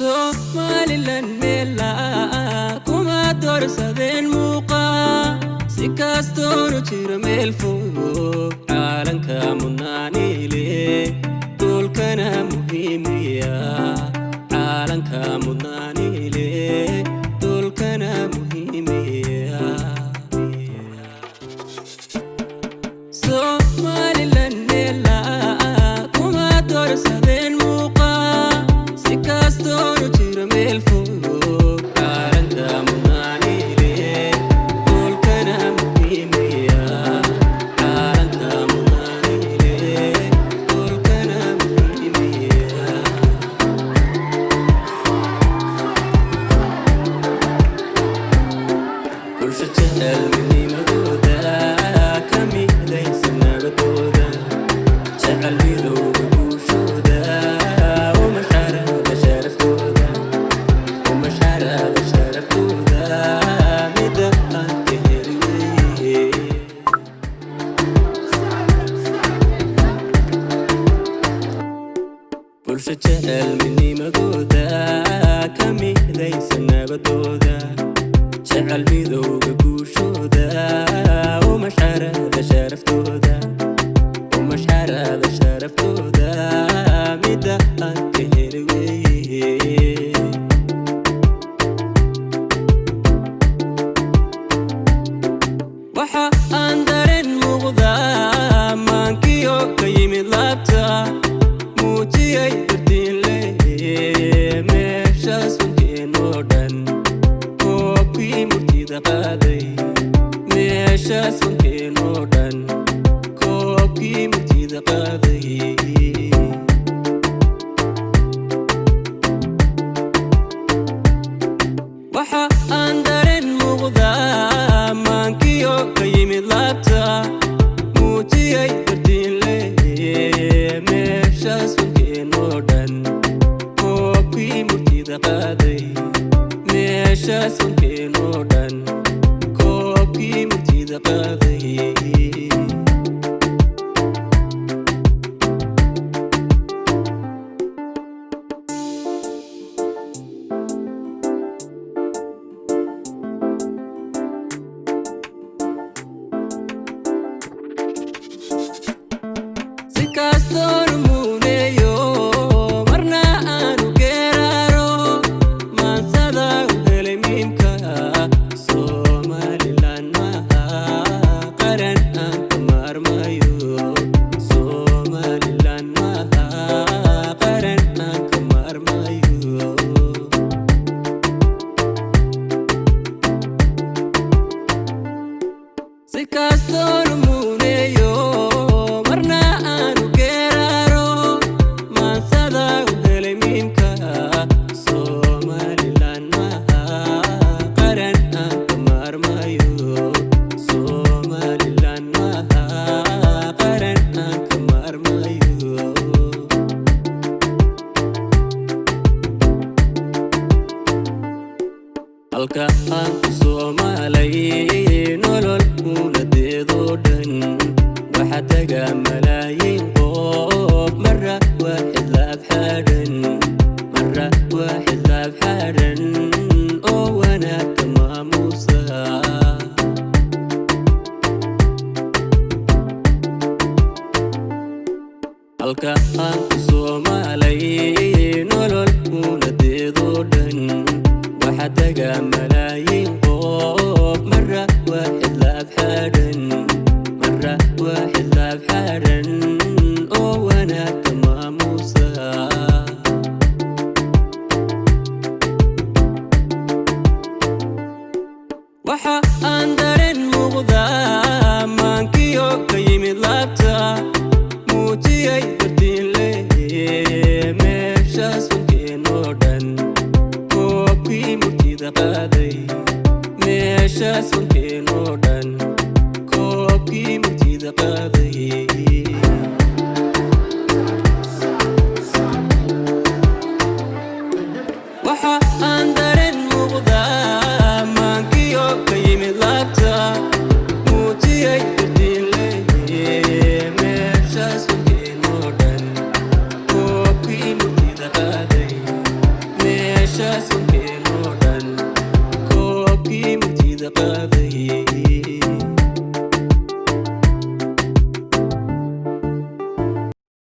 Somaliland mela kuma dorsadeen muuqa si kastoo jiro meel fog caalanka mudnaanile dhulkana muhiimiya caalanka mudnaanile dhulkana muhiimiya Somaliland mela kuma dorsadeen muuqa si kastoo jiro meel fog caalanka mudnaanile dhulkana muhiimiya caalanka mudnaanile dhulkana muhiimiya bulsho jecel midnimadooda ka midaysan nabadooda jecel midowga guushooda ومشاعرها شرفتودا ومشاعرها شرفتودا مدى أنت هروي bulsho jecel midnimadooda ka midaysan nabadooda jecel midowga guushooda ومشاعرها شرفتودا ومشاعرها شرفتودا مدى أنت هروي waxa aan dareen muuqda maankiyo ka yimid laabta muujiyay dartiin leh meeshaas wankeenoo dhan koobkii murtida qaaday meeshaas wankeenoo dhan koobkii murtida qaaday waxa aan dareen muuqda maankiyo ka yimid laabta muujiyay dartiin leh meeshaas wankeenoo dhan koobkii murtida qaaday meeshaas wankeenoo dhan koobkii murtida qaaday si kastoo rumuuneeyo marna aanu geeraaro maansada u helay miimka Somaliland maaha qaran aan ka maarmayo Somaliland maaha qaran aan ka maarmayo si kastoo rumuuneeyo marna aanu geeraaro maansada u helay miimka Somaliland maaha qaran aan ka maarmayo Somaliland maaha qaran aan ka maarmayo halka aan ku Soomaalay nolol munadeedoo dhan waxa taga malaayiin qof marra waaxid laab xadhan marra waaxid laab xadhan oo wanaagka maamuusa halka aan ku Soomaalay nolol munadeedoo dhan waxa taga malaayiin qof marra waaxid laab xadhan marra waaxid laab xadhan oo wanaagka maamuusa waxa aan dareen muuqda maankiyo ka yimid laabta muujiyay dartiin leh meeshaas wankeenoo dhan koobkii murtida qaaday meeshaas wankeenoo dhan koobkii murtida qaaday waxa aan dareen muuqda maankiyo ka yimid laabta muujiyay dartiin leh meeshaas wankeenoo dhan koobkii murtida qaaday تقابي